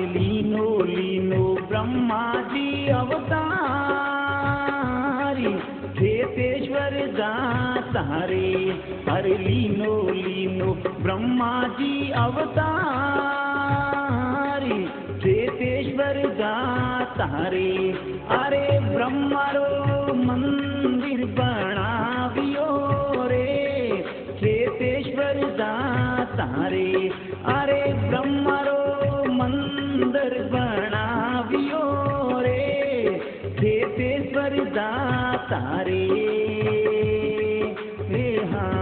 लीनो लीनो ब्रह्मा जी अवतारी खेतेश्वर दातारे। अरे लीनो लीनो ब्रह्मा जी अवतारी खेतेश्वर दातारे। अरे ब्रह्मारो मंदिर बनावियो रे खेतेश्वर दातारे। अरे ब्रह्मारो मंदिर बनावियो रे खेतेश्वर दातारे। हे हाँ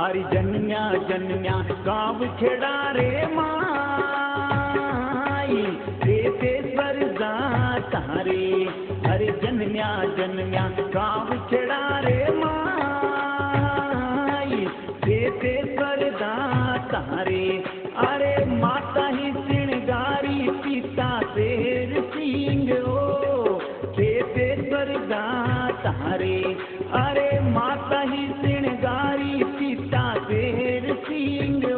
अरे जन्या जन्या गाँव खेड़ा रे माई खेतेश्वर दातारे। अरे जन्या जन्या गाँव खेड़ा रे माई खेतेश्वर दातारे। अरे माता ही सिणगारी पिता शेर सिंह ओ खेतेश्वर दातारे। अरे माता ही सिणगारी पिता शेर सिंह ओ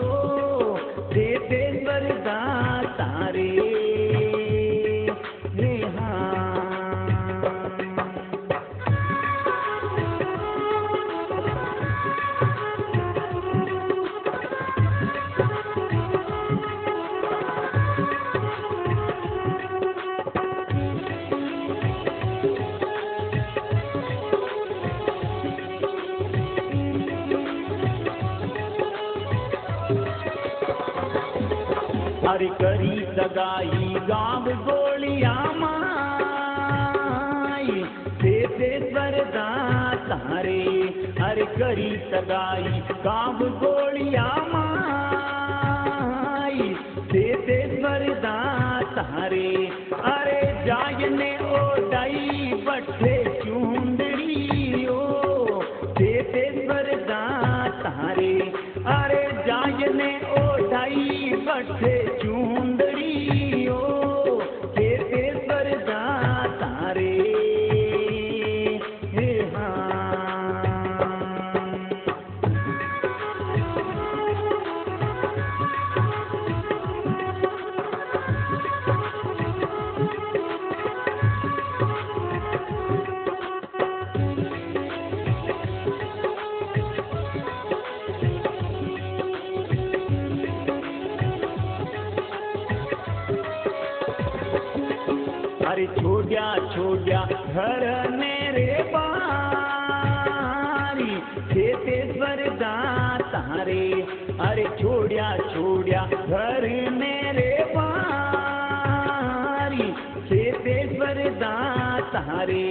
खेतेश्वर दातारे। हे हाँ अरे करी सगाई गाँव गोलिया माई खेतेश्वर दातारे। अरे करी सगाई गाँव गोलिया माई खेतेश्वर दातारे। अरे जायने ओढ़ाई बट्ठे चूंदड़ी ओ खेतेश्वर दातारे। अरे जायने ओढ़ाई बट्ठे चूंदड़ी ओ खेतेश्वर दातारे। हे हाँ अरे छोड़्या छोड़्या घर ने रे बारी खेतेश्वर दातारे। अरे छोड़्या छोड़्या घर ने रे बारी खेतेश्वर दातारे।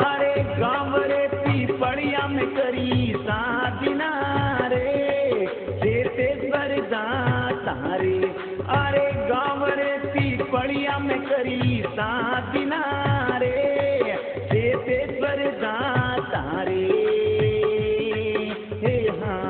अरे गाँव रे पीपड़िया में करी सादिना रे खेतेश्वर दातारे। अरे गाँव रे पीपड़िया में करी सादिना रे खेतेश्वर दातारे। हे हाँ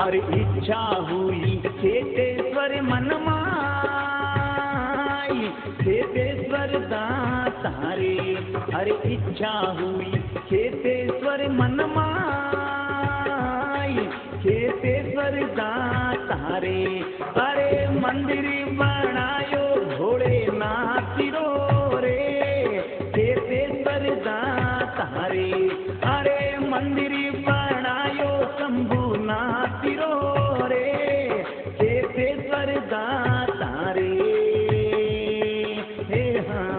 अरे इच्छा हुई खेतेश्वर मन माई खेतेश्वर दातारे। अरे इच्छा हुई खेतेश्वर मन माई खेतेश्वर दातारे। अरे मंदिर बनायो भोलेनाथ रो रे खेतेश्वर दातारे। अरे मंदिर बनायो शंभुनाथ रो रे खेतेश्वर दातारे। हे हाँ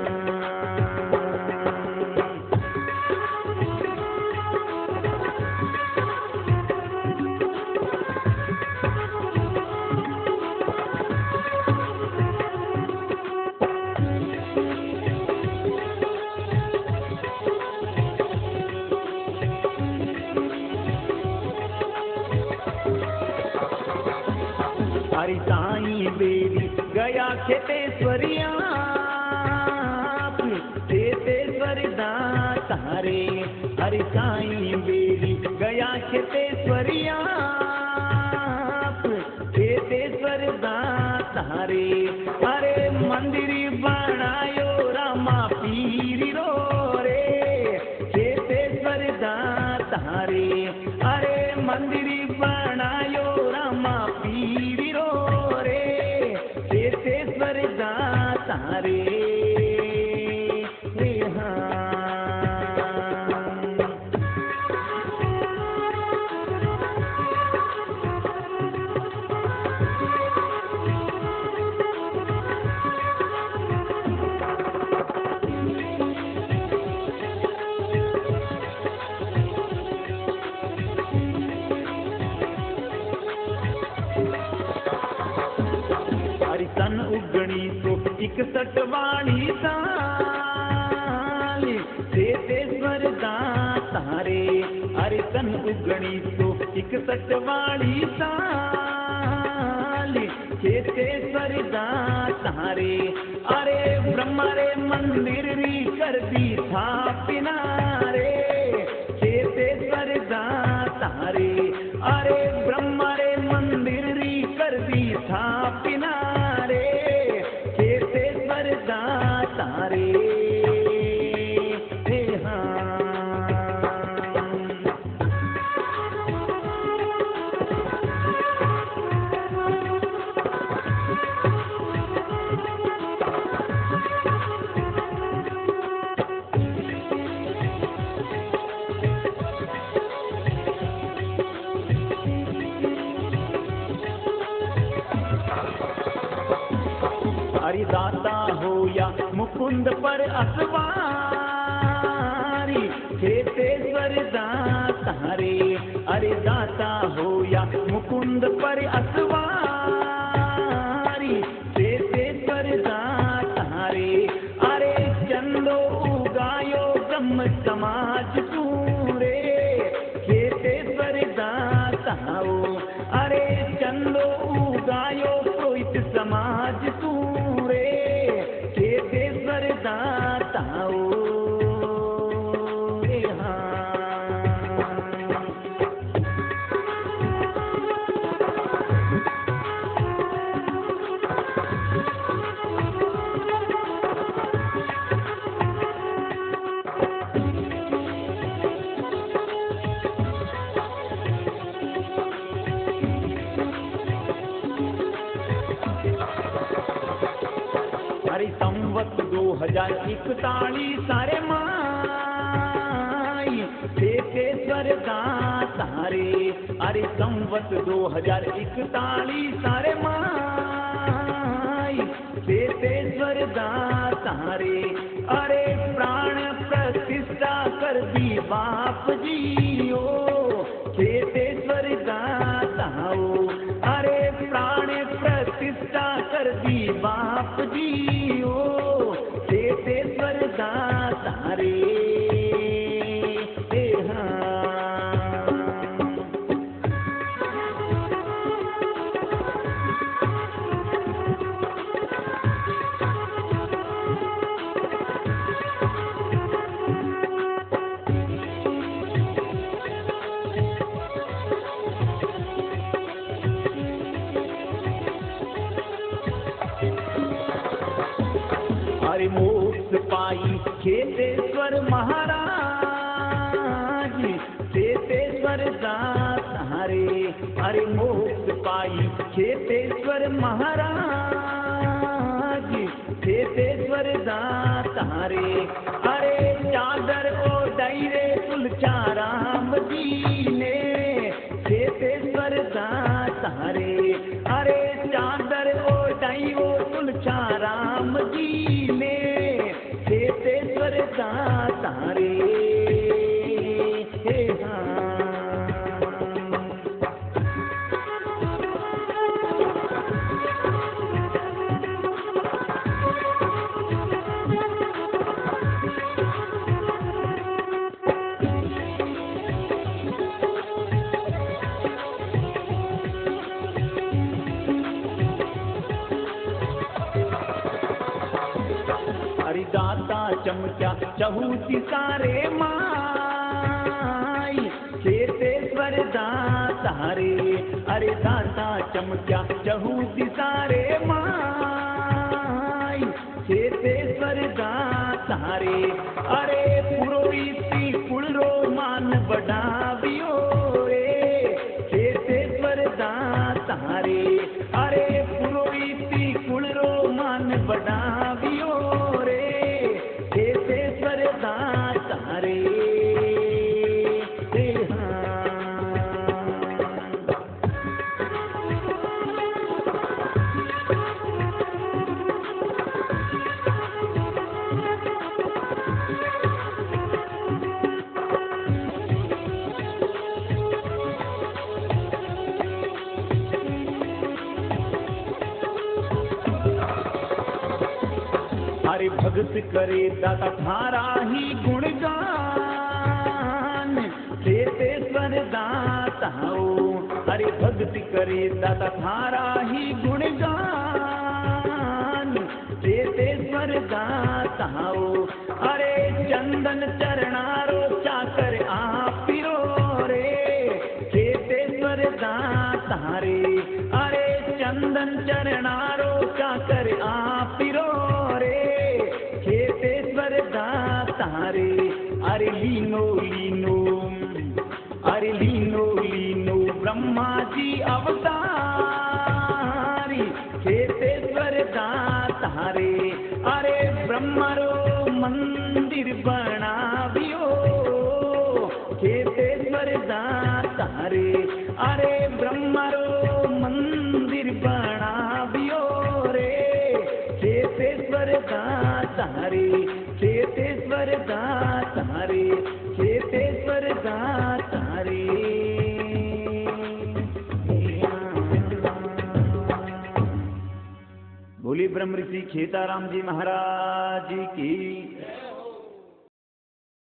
चेतेश्वर दातारे अरे साईं बेरी गया चेतेश्वरिया चेतेश्वर दातारे अरे मंदिर बनायो रामा पीरी रो रे चेतेश्वर दातारे अरे मंदिर बनायो रामा पीरी रो रे चेतेश्वर दातारे सन 1961 वाली साल चेतेश्वर दातारे अरे सन 1961 वाली साल चेतेश्वर दातारे अरे ब्रह्मा रे मंदिर री कर दी स्थापना रे चेतेश्वर दातारे अरे ब्रह्मा रे मंदिर री कर दी स्थापना दातारे हे अरे दाता हो या मुकुंद पर असवारी चेतेश्वर दातारे अरे दाता हो या मुकुंद पर असवारी चेतेश्वर दातारे अरे चंदो उगायो ब्रह्म समाज तूरे चेतेश्वर दाताओ अरे चंदो उगायो पुरोहित समाज तू चेतेश्वर दाताओ अरे संवत 2041 सारे माई चेतेश्वर दातारे अरे संवत 2041 सारे माई चेतेश्वर दातारे अरे प्राण प्रतिष्ठा कर दी बाप जी ओ चेतेश्वर दाताओ अरे प्राण प्रतिष्ठा कर दी बाप जी ओ चेतेश्वर दातारे अरे मोक्ष पाई चेतेश्वर महाराज चेतेश्वर दातारे अरे मोक्ष पाई चेतेश्वर महाराज चेतेश्वर दातारे अरे चादर ओढ़ाई रे तुलचाराम जी ने चेतेश्वर दातारे अरे चादर ओढ़ाई वो तुलचाराम जी ने चेतेश्वर दातारे हे दाता चमक्या चहूती सारे माई चेतेश्वर दाता रे। अरे दाता चमक्या चहूती सारे माई चेतेश्वर दाता रे। अरे पुरोहिती कुळरो मान बढ़ावियो रे चेतेश्वर दाता रे। अरे पुरोहिती कुळरो मान बढ़ावियो रे चेतेश्वर दाता रे। अरे भगत करे दाता थारा ही गुणगान चेतेश्वर दाता हो। अरे भगत करे दाता थारा ही गुणगान चेतेश्वर दाता हो। अरे चंदन चरणारो चाकर आपिरो रे चेतेश्वर दाता रे। अरे चंदन चरणारो चाकर आपिरो रे चेतेश्वर दाता रे। अरे लीनो लीनो अरे लीनो लीनो ब्रह्मा जी अवतारी चेतेश्वर दाता रे। अरे ब्रह्मरो मंदिर बनावियो चेतेश्वर दाता रे। अरे ब्रह्मरो मंदिर बनावियो रे चेतेश्वर दाता रे। चेतेश्वर दाता रे चेतेश्वर दाता रे। बोली ब्रह्म ऋषि खेताराम जी महाराज की।